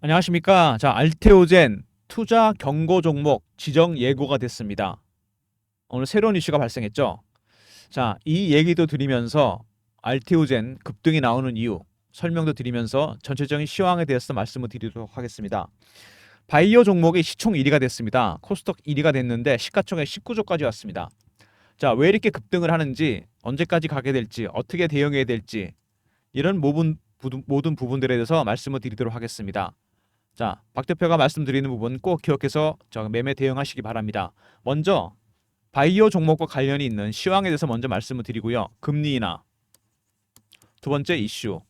안녕하십니까. 자, 알테오젠 투자 경고 종목 지정 예고가 됐습니다. 오늘 새로운 이슈가 발생했죠. 자, 이 얘기도 드리면서 알테오젠 급등이 나오는 이유 설명도 드리면서 전체적인 시황에 대해서 말씀을 드리도록 하겠습니다. 바이오 종목이 시총 1위가 됐습니다. 코스닥 1위가 됐는데 시가총액 19조까지 왔습니다. 자, 왜 이렇게 급등을 하는지, 언제까지 가게 될지, 어떻게 대응해야 될지 이런 모든 부분들에 대해서 말씀을 드리도록 하겠습니다. 자, 박 대표가 말씀드리는 부분 꼭 기억해서 매매 대응하시기 바랍니다. 먼저 바이오 종목과 관련이 있는 시황에 대해서 먼저 말씀을 드리고요. 금리 인하, 두 번째 이슈,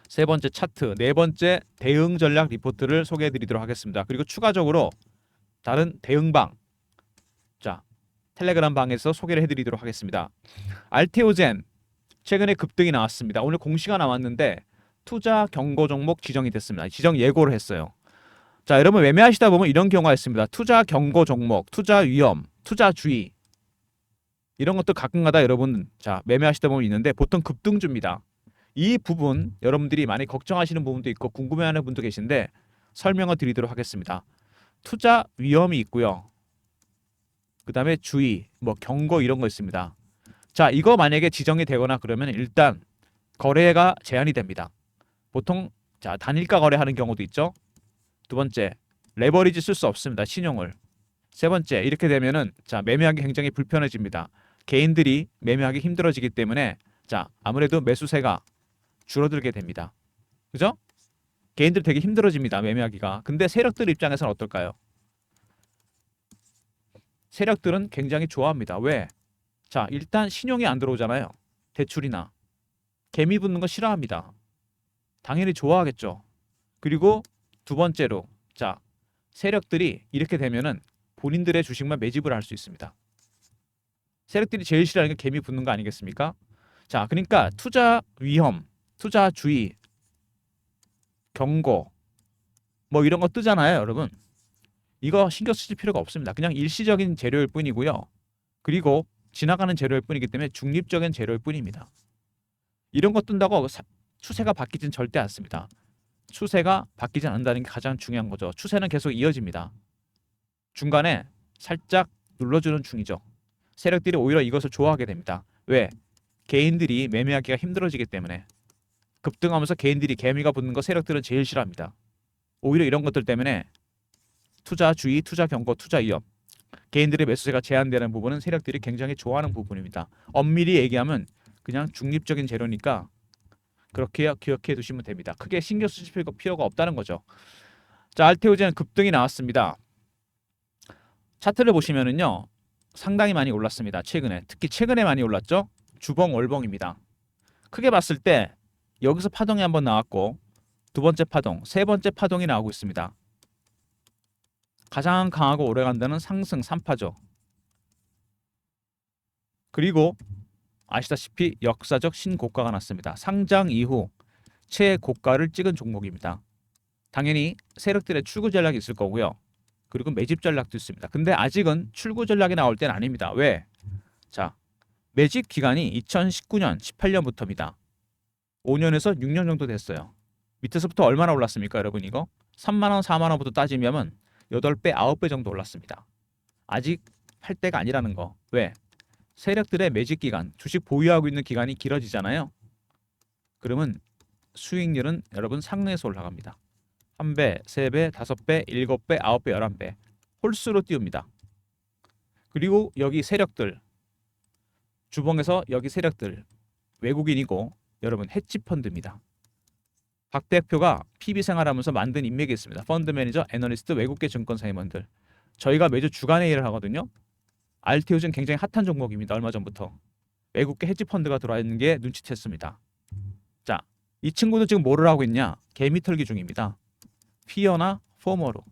세 번째 차트, 네 번째 대응 전략 리포트를 소개해 드리도록 하겠습니다. 그리고 추가적으로 다른 대응방, 자, 텔레그램 방에서 소개를 해드리도록 하겠습니다. 알테오젠 최근에 급등이 나왔습니다. 오늘 공시가 나왔는데 투자 경고 종목 지정이 됐습니다. 지정 예고를 했어요. 자, 여러분 매매하시다 보면 이런 경우가 있습니다. 투자 경고 종목, 투자 위험, 투자 주의 이런 것도 가끔가다 여러분 매매하시다 보면 있는데 보통 급등주입니다. 이 부분 여러분들이 많이 걱정하시는 부분도 있고 궁금해하는 분도 계신데 설명을 드리도록 하겠습니다. 투자 위험이 있고요. 그 다음에 주의, 경고 이런 거 있습니다. 자, 이거 만약에 지정이 되거나 그러면 일단 거래가 제한이 됩니다. 보통 단일가 거래하는 경우도 있죠. 두 번째, 레버리지 쓸 수 없습니다. 신용을. 세 번째, 이렇게 되면은 매매하기 굉장히 불편해집니다. 개인들이 매매하기 힘들어지기 때문에 아무래도 매수세가 줄어들게 됩니다. 그죠? 개인들 되게 힘들어집니다. 매매하기가. 근데 세력들 입장에서는 어떨까요? 세력들은 굉장히 좋아합니다. 왜? 일단 신용이 안 들어오잖아요. 대출이나. 개미 붙는 거 싫어합니다. 당연히 좋아하겠죠. 그리고 두 번째로 세력들이 이렇게 되면은 본인들의 주식만 매집을 할 수 있습니다. 세력들이 제일 싫어하는 게 개미 붙는 거 아니겠습니까? 그러니까 투자 위험, 투자 주의, 경고 이런 거 뜨잖아요, 여러분. 이거 신경 쓰실 필요가 없습니다. 그냥 일시적인 재료일 뿐이고요. 그리고 지나가는 재료일 뿐이기 때문에 중립적인 재료일 뿐입니다. 이런 거 뜬다고 추세가 바뀌진 절대 않습니다. 추세가 바뀌지 않는다는 게 가장 중요한 거죠. 추세는 계속 이어집니다. 중간에 살짝 눌러주는 중이죠. 세력들이 오히려 이것을 좋아하게 됩니다. 왜? 개인들이 매매하기가 힘들어지기 때문에. 급등하면서 개인들이 개미가 붙는 거 세력들은 제일 싫어합니다. 오히려 이런 것들 때문에 투자 주의, 투자 경고, 투자 위험, 개인들의 매수세가 제한되는 부분은 세력들이 굉장히 좋아하는 부분입니다. 엄밀히 얘기하면 그냥 중립적인 재료니까 그렇게 기억해 두시면 됩니다. 크게 신경 쓰실 필요가 없다는 거죠. 자, 알테오젠 급등이 나왔습니다. 차트를 보시면은요, 상당히 많이 올랐습니다. 최근에. 특히 최근에 많이 올랐죠. 주봉 월봉입니다. 크게 봤을 때 여기서 파동이 한번 나왔고 두 번째 파동, 세 번째 파동이 나오고 있습니다. 가장 강하고 오래간다는 상승 3파죠. 그리고 아시다시피 역사적 신고가가 났습니다. 상장 이후 최고가를 찍은 종목입니다. 당연히 세력들의 출구 전략이 있을 거고요. 그리고 매집 전략도 있습니다. 근데 아직은 출구 전략이 나올 때는 아닙니다. 왜? 매집 기간이 2019년, 18년부터입니다. 5년에서 6년 정도 됐어요. 밑에서부터 얼마나 올랐습니까, 여러분 이거? 3만 원, 4만 원부터 따지면 8배, 9배 정도 올랐습니다. 아직 팔 때가 아니라는 거. 왜? 세력들의 매집 기간, 주식 보유하고 있는 기간이 길어지잖아요. 그러면 수익률은 여러분 상승해서 올라갑니다. 1배, 3배, 5배, 7배, 9배, 11배 홀수로 띄웁니다. 그리고 여기 세력들, 주봉에서 여기 세력들 외국인이고 여러분 헤지펀드입니다. 박 대표가 PB 생활하면서 만든 인맥이 있습니다. 펀드 매니저, 애널리스트, 외국계 증권사 임원들. 저희가 매주 주간 회의를 하거든요. 알테오젠 굉장히 핫한 종목입니다. 얼마 전부터. 외국계 헤지펀드가 들어와 있는 게 눈치챘습니다. 이 친구들 지금 뭐를 하고 있냐? 개미 털기 중입니다. 피어나 포머로.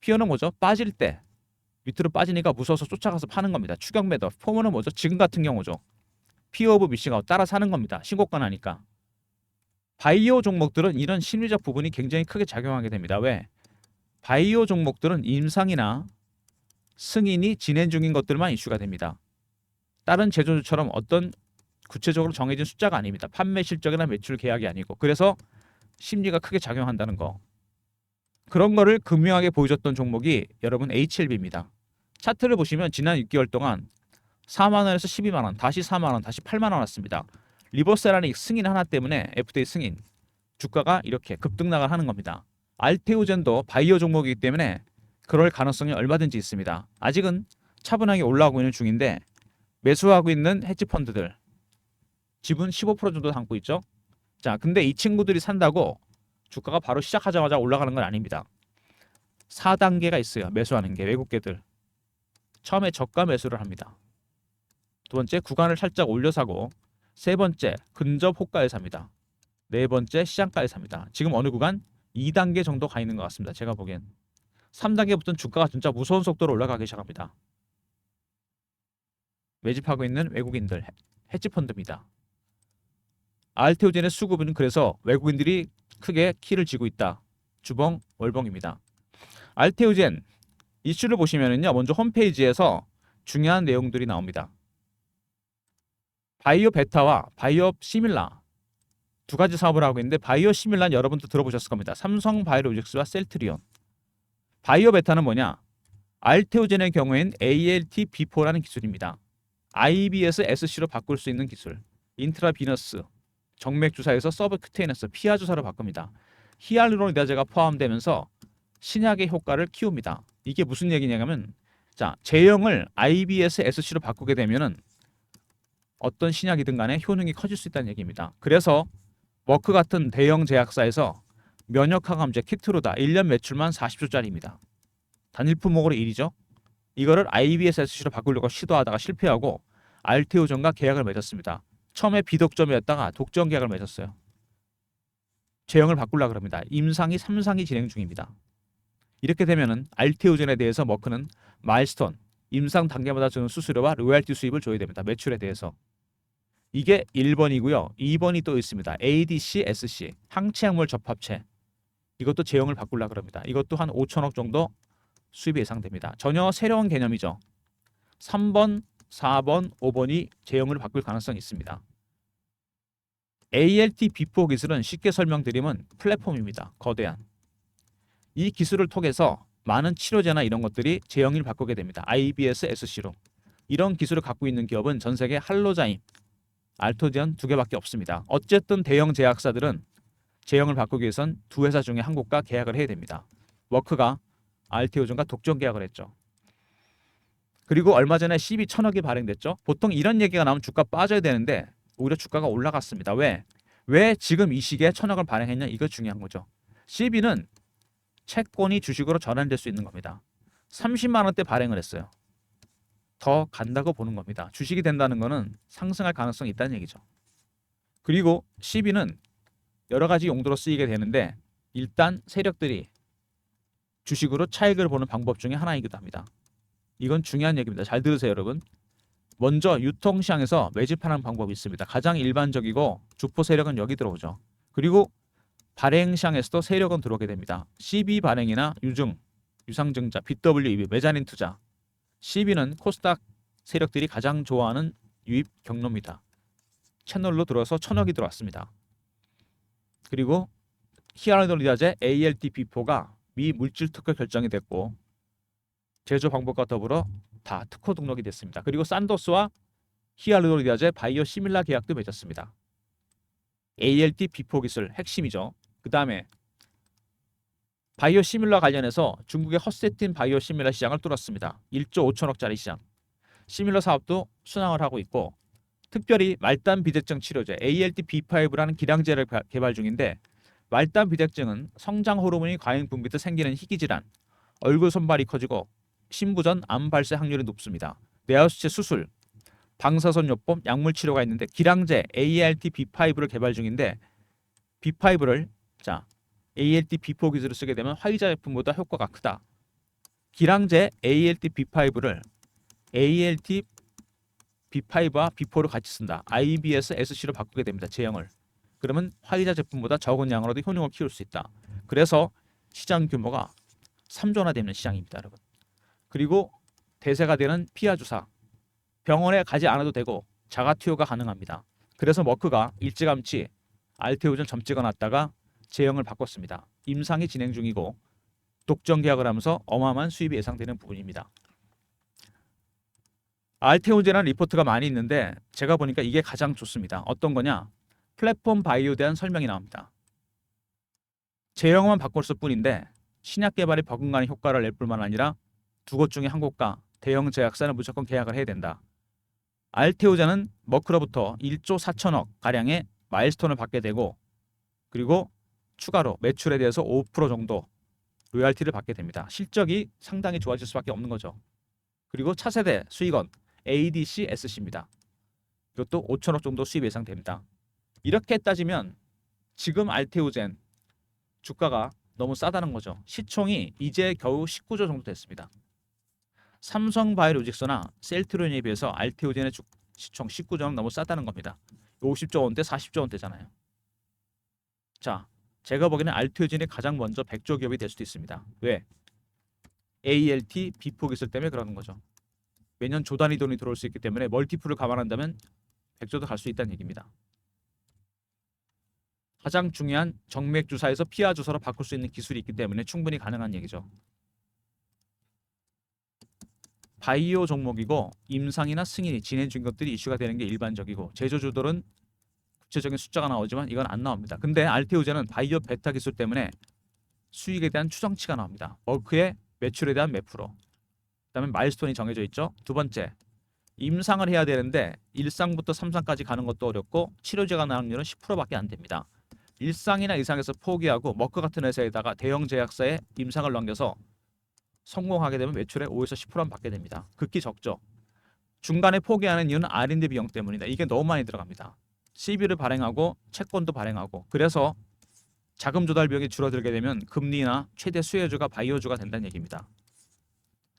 피어는 뭐죠? 빠질 때 밑으로 빠지니까 무서워서 쫓아가서 파는 겁니다. 추격 매도. 포머는 뭐죠? 지금 같은 경우죠. 피어 오브 미싱아웃 따라 사는 겁니다. 신고가 나니까. 바이오 종목들은 이런 심리적 부분이 굉장히 크게 작용하게 됩니다. 왜? 바이오 종목들은 임상이나 승인이 진행 중인 것들만 이슈가 됩니다. 다른 제조주처럼 어떤 구체적으로 정해진 숫자가 아닙니다. 판매 실적이나 매출 계약이 아니고. 그래서 심리가 크게 작용한다는 거. 그런 거를 극명하게 보여줬던 종목이 여러분 HLB입니다. 차트를 보시면 지난 6개월 동안 4만 원에서 12만 원, 다시 4만 원, 다시 8만 원 왔습니다. 리버스라는 승인 하나 때문에 FDA 승인 주가가 이렇게 급등락을 하는 겁니다. 알테오젠도 바이오 종목이기 때문에 그럴 가능성이 얼마든지 있습니다. 아직은 차분하게 올라오고 있는 중인데 매수하고 있는 헤지 펀드들 지분 15% 정도 담고 있죠. 자, 근데 이 친구들이 산다고 주가가 바로 시작하자마자 올라가는 건 아닙니다. 4단계가 있어요. 매수하는 게 외국계들. 처음에 저가 매수를 합니다. 두 번째 구간을 살짝 올려 사고, 세 번째 근접 호가에 삽니다. 네 번째 시장가에 삽니다. 지금 어느 구간? 2단계 정도 가 있는 것 같습니다. 제가 보기엔 3단계부터는 주가가 진짜 무서운 속도로 올라가기 시작합니다. 매집하고 있는 외국인들 헤지펀드입니다. 알테오젠의 수급은 그래서 외국인들이 크게 키를 쥐고 있다. 주봉 월봉입니다. 알테오젠 이슈를 보시면은요, 먼저 홈페이지에서 중요한 내용들이 나옵니다. 바이오 베타와 바이오 시밀라 두 가지 사업을 하고 있는데, 바이오 시밀라는 여러분도 들어보셨을 겁니다. 삼성 바이오로직스와 셀트리온. 바이오 베타는 뭐냐? 알테오젠의 경우엔 ALT-B4라는 기술입니다. IBS SC로 바꿀 수 있는 기술. 인트라비너스 정맥 주사에서 서브큐테이너스 피하 주사로 바꿉니다. 히알루로니다제가 포함되면서 신약의 효과를 키웁니다. 이게 무슨 얘기냐면, 자, 제형을 IBS SC로 바꾸게 되면은 어떤 신약이든 간에 효능이 커질 수 있다는 얘기입니다. 그래서 머크 같은 대형 제약사에서 면역항암제 키트로다 1년 매출만 40조짜리입니다. 단일 품목으로 1위죠. 이거를 IBS SC로 바꾸려고 시도하다가 실패하고 알테오전과 계약을 맺었습니다. 처음에 비독점이었다가 독점 계약을 맺었어요. 제형을 바꾸려고 합니다. 임상이 3상이 진행 중입니다. 이렇게 되면은 알테오전에 대해서 머크는 마일스톤, 임상 단계마다 주는 수수료와 로열티 수입을 줘야 됩니다. 매출에 대해서. 이게 1번이고요. 2번이 또 있습니다. ADC, SC, 항체약물 접합체. 이것도 제형을 바꾸려고 합니다. 이것도 한 5천억 정도 수입이 예상됩니다. 전혀 새로운 개념이죠. 3번, 4번, 5번이 제형을 바꿀 가능성이 있습니다. ALT-B4 기술은 쉽게 설명드리면 플랫폼입니다. 거대한. 이 기술을 통해서 많은 치료제나 이런 것들이 제형을 바꾸게 됩니다. IBS, SC로. 이런 기술을 갖고 있는 기업은 전 세계 할로자임, 알토디언 두 개밖에 없습니다. 어쨌든 대형 제약사들은 제형을 바꾸기 위해선 두 회사 중에 한 곳과 계약을 해야 됩니다. 워크가 알테오전과 독점 계약을 했죠. 그리고 얼마 전에 CB 1000억이 발행됐죠. 보통 이런 얘기가 나오면 주가 빠져야 되는데 오히려 주가가 올라갔습니다. 왜 지금 이 시기에 1000억을 발행했냐? 이거 중요한 거죠. CB는 채권이 주식으로 전환될 수 있는 겁니다. 30만 원대 발행을 했어요. 더 간다고 보는 겁니다. 주식이 된다는 거는 상승할 가능성이 있다는 얘기죠. 그리고 CB는 여러 가지 용도로 쓰이게 되는데, 일단 세력들이 주식으로 차익을 보는 방법 중에 하나이기도 합니다. 이건 중요한 얘기입니다. 잘 들으세요, 여러분. 먼저 유통시장에서 매집하는 방법이 있습니다. 가장 일반적이고 주포 세력은 여기 들어오죠. 그리고 발행시장에서도 세력은 들어오게 됩니다. CB 발행이나 유증, 유상증자, BWEB, 메자닌 투자. CB는 코스닥 세력들이 가장 좋아하는 유입 경로입니다. 채널로 들어서 1000억이 들어왔습니다. 그리고 히알루로니다제 ALT-B4가 미 물질 특허 결정이 됐고 제조 방법과 더불어 다 특허 등록이 됐습니다. 그리고 산도스와 히알루로니다제 바이오 시밀라 계약도 맺었습니다. ALT-B4 기술 핵심이죠. 그 다음에 바이오 시밀라 관련해서 중국의 허세틴 바이오 시밀라 시장을 뚫었습니다. 1조 5천억짜리 시장. 시밀라 사업도 순항을 하고 있고, 특별히 말단 비대증 치료제 ALT-B5라는 기량제를 개발 중인데, 말단 비대증은 성장 호르몬이 과잉 분비돼 생기는 희귀 질환, 얼굴 손발이 커지고 신부 전 암 발생 확률이 높습니다. 뇌하수체 수술, 방사선요법, 약물 치료가 있는데 기량제 ALT-B5를 개발 중인데, B5를 ALT-B4 기술을 쓰게 되면 화이자 제품보다 효과가 크다. 기량제 ALT-B5를 ALT-B5와 B4를 같이 쓴다. IBS SC로 바꾸게 됩니다. 제형을. 그러면 화이자 제품보다 적은 양으로도 효능을 키울 수 있다. 그래서 시장 규모가 3조나 되는 시장입니다, 여러분. 그리고 대세가 되는 피하 주사. 병원에 가지 않아도 되고 자가 투여가 가능합니다. 그래서 머크가 일찌감치 알테오전 점 찍어놨다가 제형을 바꿨습니다. 임상이 진행 중이고 독점 계약을 하면서 어마어마한 수입이 예상되는 부분입니다. 알테오젠이라는 리포트가 많이 있는데 제가 보니까 이게 가장 좋습니다. 어떤 거냐? 플랫폼 바이오에 대한 설명이 나옵니다. 제형만 바꿨을 뿐인데 신약 개발에 버금가는 효과를 낼 뿐만 아니라 두 곳 중에 한 곳과 대형 제약사는 무조건 계약을 해야 된다. 알테오젠은 머크로부터 1조 4천억 가량의 마일스톤을 받게 되고 그리고 추가로 매출에 대해서 5% 정도 로열티를 받게 됩니다. 실적이 상당히 좋아질 수밖에 없는 거죠. 그리고 차세대 수익원 ADC SC입니다. 이것도 5천억 정도 수입 예상됩니다. 이렇게 따지면 지금 알테오젠 주가가 너무 싸다는 거죠. 시총이 이제 겨우 19조 정도 됐습니다. 삼성바이오로직스나 셀트리온에 비해서 알테오젠의 시총 19조는 너무 싸다는 겁니다. 50조 원대, 40조 원대잖아요. 자, 제가 보기에는 알테오젠이 가장 먼저 100조 기업이 될 수도 있습니다. 왜? ALT 비포 기술 때문에 그러는 거죠. 매년 조 단위 돈이 들어올 수 있기 때문에 멀티플을 감안한다면 100조도 갈 수 있다는 얘기입니다. 가장 중요한 정맥 주사에서 피하 주사로 바꿀 수 있는 기술이 있기 때문에 충분히 가능한 얘기죠. 바이오 종목이고 임상이나 승인이 진행 중인 것들이 이슈가 되는 게 일반적이고 제조주들은 구체적인 숫자가 나오지만 이건 안 나옵니다. 근데 알테오젠은 바이오 베타 기술 때문에 수익에 대한 추정치가 나옵니다. 머크의 매출에 대한 몇 프로. 그다음에 마일스톤이 정해져 있죠. 두 번째, 임상을 해야 되는데 1상부터 3상까지 가는 것도 어렵고 치료제가 나오는 확률은 10%밖에 안 됩니다. 1상이나 이상에서 포기하고 머크 같은 회사에다가 대형 제약사에 임상을 넘겨서 성공하게 되면 매출의 5에서 10%만 받게 됩니다. 극히 적죠. 중간에 포기하는 이유는 R&D 비용 때문이다. 이게 너무 많이 들어갑니다. CB를 발행하고 채권도 발행하고 그래서 자금 조달 비용이 줄어들게 되면 금리나 최대 수혜주가 바이오주가 된다는 얘기입니다.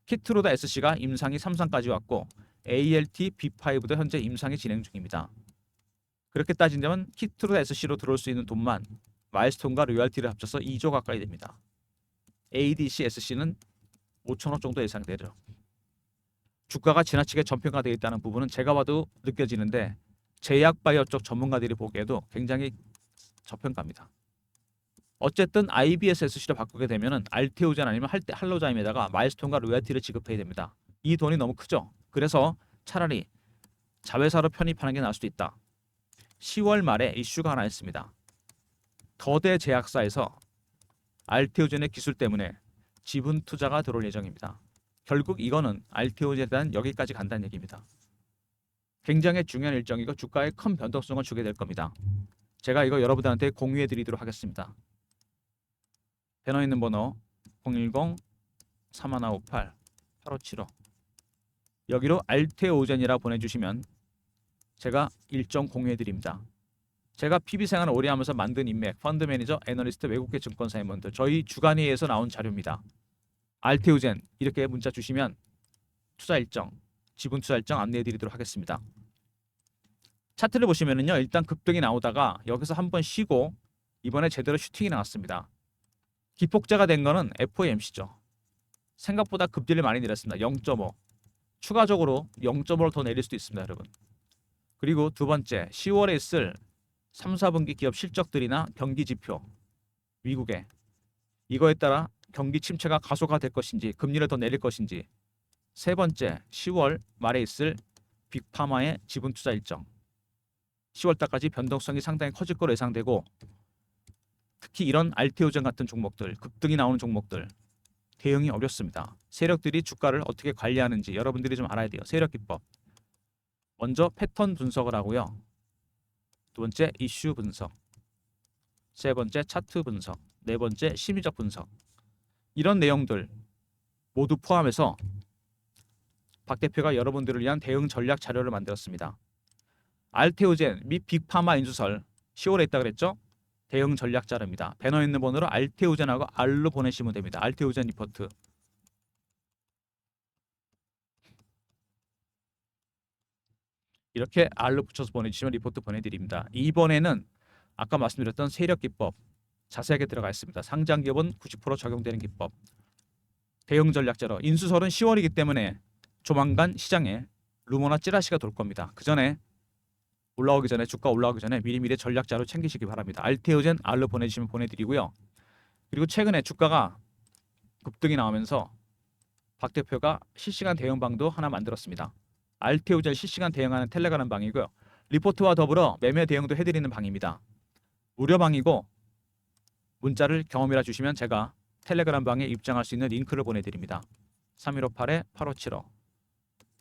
키트로다 SC가 임상이 3상까지 왔고 ALT B5도 현재 임상이 진행 중입니다. 그렇게 따진다면 키트로다 SC로 들어올 수 있는 돈만 마일스톤과 로열티를 합쳐서 2조 가까이 됩니다. ADC SC는 5천억 정도 예상되죠. 주가가 지나치게 저평가되어 있다는 부분은 제가 봐도 느껴지는데 제약 바이오 쪽 전문가들이 보기에도 굉장히 저평가입니다. 어쨌든 IBS SC로 바꾸게 되면은 알테오젠 아니면 할로자임에다가 마일스톤과 로열티를 지급해야 됩니다. 이 돈이 너무 크죠. 그래서 차라리 자회사로 편입하는 게 나을 수도 있다. 10월 말에 이슈가 하나 있습니다. 거대 제약사에서 알테오젠의 기술 때문에 지분 투자가 들어올 예정입니다. 결국 이거는 알테오젠에 대한 여기까지 간다는 얘기입니다. 굉장히 중요한 일정이고 주가에 큰 변동성을 주게 될 겁니다. 제가 이거 여러분들한테 공유해 드리도록 하겠습니다. 배너 있는 번호 010-3158-8575 여기로 알테오젠이라 보내주시면 제가 일정 공유해 드립니다. 제가 PB생활을 오래 하면서 만든 인맥, 펀드 매니저, 애널리스트, 외국계 증권사 임원들 저희 주간회의에서 나온 자료입니다. 알테오젠 이렇게 문자 주시면 투자 일정, 지분 투자 일정 안내해 드리도록 하겠습니다. 차트를 보시면은요. 일단 급등이 나오다가 여기서 한번 쉬고 이번에 제대로 슈팅이 나왔습니다. 기폭제가 된 거는 FOMC죠. 생각보다 급딜을 많이 내렸습니다. 0.5. 추가적으로 0.5를 더 내릴 수도 있습니다, 여러분. 그리고 두 번째, 10월에 있을 3, 4분기 기업 실적들이나 경기 지표 미국에 이거에 따라 경기 침체가 가속화될 것인지 금리를 더 내릴 것인지 세 번째, 10월 말에 있을 빅파마의 지분 투자 일정 10월 달까지 변동성이 상당히 커질 거로 예상되고 특히 이런 알테오젠 같은 종목들, 급등이 나오는 종목들 대응이 어렵습니다. 세력들이 주가를 어떻게 관리하는지 여러분들이 좀 알아야 돼요. 세력 기법. 먼저 패턴 분석을 하고요. 두 번째 이슈 분석. 세 번째 차트 분석. 네 번째 심리적 분석. 이런 내용들 모두 포함해서 박 대표가 여러분들을 위한 대응 전략 자료를 만들었습니다. 알테오젠 및 빅파마 인수설 10월에 있다 그랬죠? 대응 전략 자료입니다. 배너 있는 번호로 알테오젠하고 R로 보내시면 됩니다. 알테오젠 리포트. 이렇게 R로 붙여서 보내주시면 리포트 보내드립니다. 이번에는 아까 말씀드렸던 세력 기법 자세하게 들어가 있습니다. 상장 기업은 90% 적용되는 기법. 대응 전략 자료. 인수설은 10월이기 때문에 조만간 시장에 루머나 찌라시가 돌 겁니다. 그 전에 올라오기 전에 주가 올라오기 전에 미리미리 전략 자료 챙기시기 바랍니다. 알테오젠 R로 보내주시면 보내드리고요. 그리고 최근에 주가가 급등이 나오면서 박 대표가 실시간 대응방도 하나 만들었습니다. 알테오젠 실시간 대응하는 텔레그램 방이고요. 리포트와 더불어 매매 대응도 해드리는 방입니다. 무료 방이고 문자를 경험이라 주시면 제가 텔레그램 방에 입장할 수 있는 링크를 보내드립니다. 3158-8575.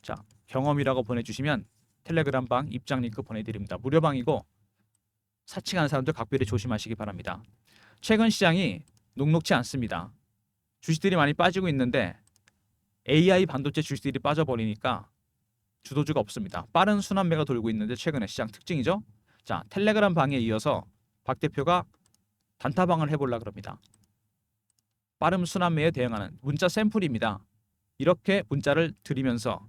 자, 경험이라고 보내주시면 텔레그램 방 입장 링크 보내드립니다. 무료 방이고 사칭하는 사람들 각별히 조심하시기 바랍니다. 최근 시장이 녹록치 않습니다. 주식들이 많이 빠지고 있는데 AI 반도체 주식들이 빠져버리니까 주도주가 없습니다. 빠른 순환매가 돌고 있는데 최근에 시장 특징이죠. 자, 텔레그램 방에 이어서 박 대표가 단타방을 해보려고 합니다. 빠른 순환매에 대응하는 문자 샘플입니다. 이렇게 문자를 드리면서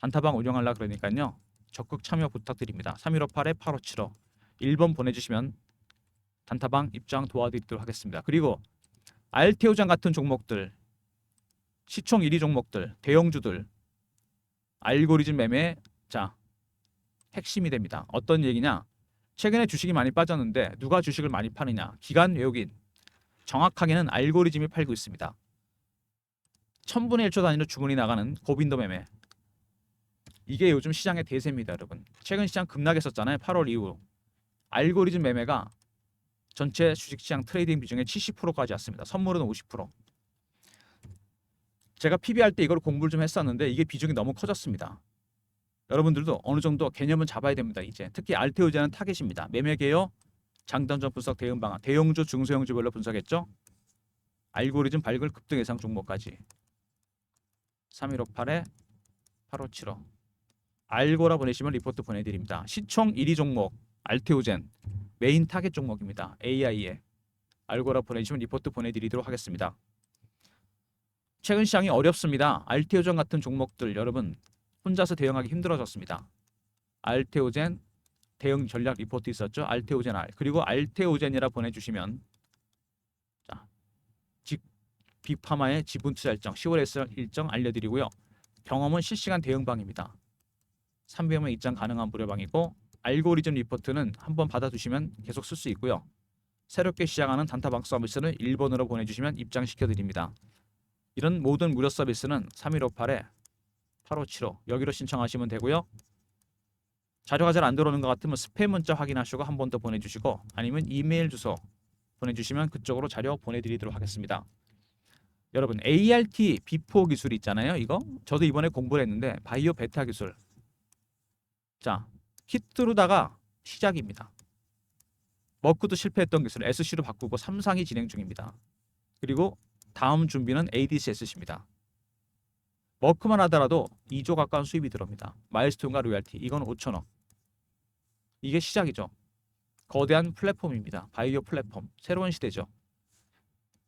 단타방 운영하려고 그러니까요. 적극 참여 부탁드립니다. 3158-8575 1번 보내주시면 단타방 입장 도와드리도록 하겠습니다. 그리고 알테오장 같은 종목들, 시총 1위 종목들, 대형주들, 알고리즘 매매 자 핵심이 됩니다. 어떤 얘기냐? 최근에 주식이 많이 빠졌는데 누가 주식을 많이 파느냐? 기관 외국인. 정확하게는 알고리즘이 팔고 있습니다. 1000분의 1초 단위로 주문이 나가는 고빈도 매매. 이게 요즘 시장의 대세입니다, 여러분. 최근 시장 급락했었잖아요. 8월 이후. 알고리즘 매매가 전체 주식시장 트레이딩 비중의 70%까지 왔습니다. 선물은 50%. 제가 PB 할 때 이걸 공부를 좀 했었는데 이게 비중이 너무 커졌습니다. 여러분들도 어느 정도 개념은 잡아야 됩니다. 이제 특히 알테오젠은 타겟입니다. 매매 개요, 장단점 분석, 대응 방안, 대형주, 중소형주별로 분석했죠. 알고리즘 발굴 급등 예상 종목까지. 3158-8575 알고라 보내시면 리포트 보내드립니다. 시총 1위 종목 알테오젠 메인 타겟 종목입니다. AI에 알고라 보내주시면 리포트 보내드리도록 하겠습니다. 최근 시장이 어렵습니다. 알테오젠 같은 종목들 여러분 혼자서 대응하기 힘들어졌습니다. 알테오젠 대응 전략 리포트 있었죠. 알테오젠 R 그리고 알테오젠이라 보내주시면 자, 빅파마의 지분 투자 일정 10월 일정 알려드리고요. 경험은 실시간 대응방입니다. 300명 입장 가능한 무료방이고 알고리즘 리포트는 한번 받아두시면 계속 쓸 수 있고요. 새롭게 시작하는 단타방 서비스는 1번으로 보내주시면 입장시켜드립니다. 이런 모든 무료 서비스는 3158-8575 여기로 신청하시면 되고요. 자료가 잘 안 들어오는 것 같으면 스팸 문자 확인하시고 한 번 더 보내주시고 아니면 이메일 주소 보내주시면 그쪽으로 자료 보내드리도록 하겠습니다. 여러분 ART 비포 기술이 있잖아요. 이거 저도 이번에 공부를 했는데 바이오 베타 기술. 자, 히트루다가 시작입니다. 머크도 실패했던 기술 SC로 바꾸고 3상이 진행 중입니다. 그리고 다음 준비는 ADCS입니다. 머크만 하더라도 2조 가까운 수입이 들어옵니다. 마일스톤과 로얄티 이건 5천억. 이게 시작이죠. 거대한 플랫폼입니다. 바이오 플랫폼 새로운 시대죠.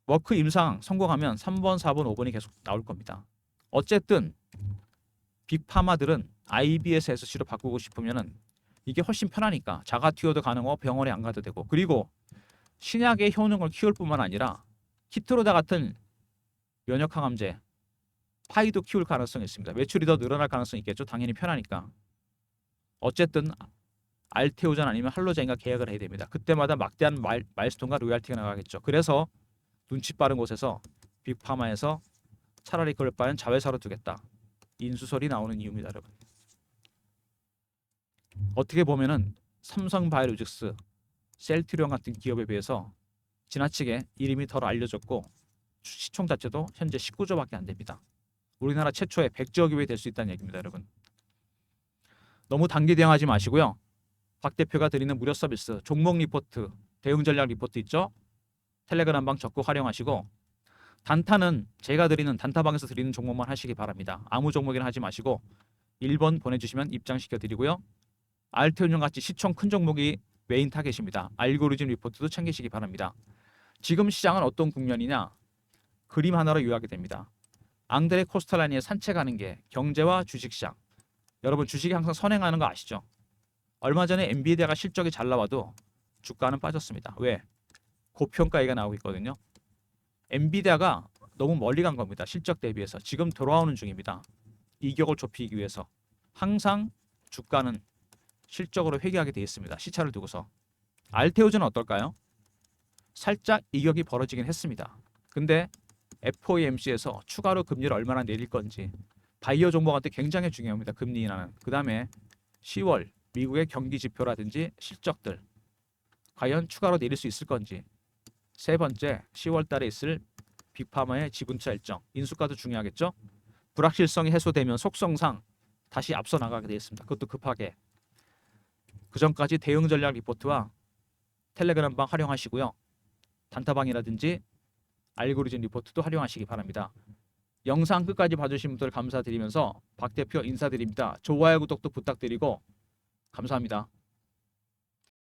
머크 임상 성공하면 3번, 4번, 5번이 계속 나올 겁니다. 어쨌든 빅파마들은 IBS SC로 바꾸고 싶으면은 이게 훨씬 편하니까 자가 투여도 가능하고 병원에 안 가도 되고 그리고 신약의 효능을 키울 뿐만 아니라 키트로다 같은 면역항암제 파이도 키울 가능성이 있습니다. 매출이 더 늘어날 가능성이 있겠죠. 당연히 편하니까. 어쨌든 알테오젠 아니면 할로젠과 계약을 해야 됩니다. 그때마다 막대한 마일스톤과 로얄티가 나가겠죠. 그래서 눈치 빠른 곳에서 빅파마에서 차라리 그럴 바엔 자회사로 두겠다. 인수설이 나오는 이유입니다, 여러분. 어떻게 보면은 삼성바이오로직스, 셀트리온 같은 기업에 비해서 지나치게 이름이 덜 알려졌고 시총 자체도 현재 19조밖에 안 됩니다. 우리나라 최초의 100조 기업이 될 수 있다는 얘기입니다, 여러분. 너무 단기 대응하지 마시고요. 박 대표가 드리는 무료 서비스, 종목 리포트, 대응 전략 리포트 있죠? 텔레그램 방 적극 활용하시고 단타는 제가 드리는 단타방에서 드리는 종목만 하시기 바랍니다. 아무 종목이나 하지 마시고 1번 보내주시면 입장시켜 드리고요. 알테오젠 같이 시총 큰 종목이 메인 타겟입니다. 알고리즘 리포트도 챙기시기 바랍니다. 지금 시장은 어떤 국면이냐? 그림 하나로 요약이 됩니다. 앙드레 코스탈라니의 산책하는 게 경제와 주식시장. 여러분 주식이 항상 선행하는 거 아시죠? 얼마 전에 엔비디아가 실적이 잘 나와도 주가는 빠졌습니다. 왜? 고평가가 나오고 있거든요. 엔비디아가 너무 멀리 간 겁니다. 실적 대비해서. 지금 돌아오는 중입니다. 이격을 좁히기 위해서. 항상 주가는 실적으로 회귀하게 돼 있습니다. 시차를 두고서. 알테오젠은 어떨까요? 살짝 이격이 벌어지긴 했습니다. 근데 FOMC에서 추가로 금리를 얼마나 내릴 건지 바이오 종목한테 굉장히 중요합니다. 금리 인하는. 그 다음에 10월 미국의 경기 지표라든지 실적들 과연 추가로 내릴 수 있을 건지. 세 번째 10월 달에 있을 빅파마의 지분차 일정. 인수가도 중요하겠죠. 불확실성이 해소되면 속성상 다시 앞서 나가게 되어 있습니다. 그것도 급하게. 그 전까지 대응 전략 리포트와 텔레그램방 활용하시고요. 단타방이라든지 알고리즘 리포트도 활용하시기 바랍니다. 영상 끝까지 봐주신 분들 감사드리면서 박 대표 인사드립니다. 좋아요, 구독도 부탁드리고 감사합니다.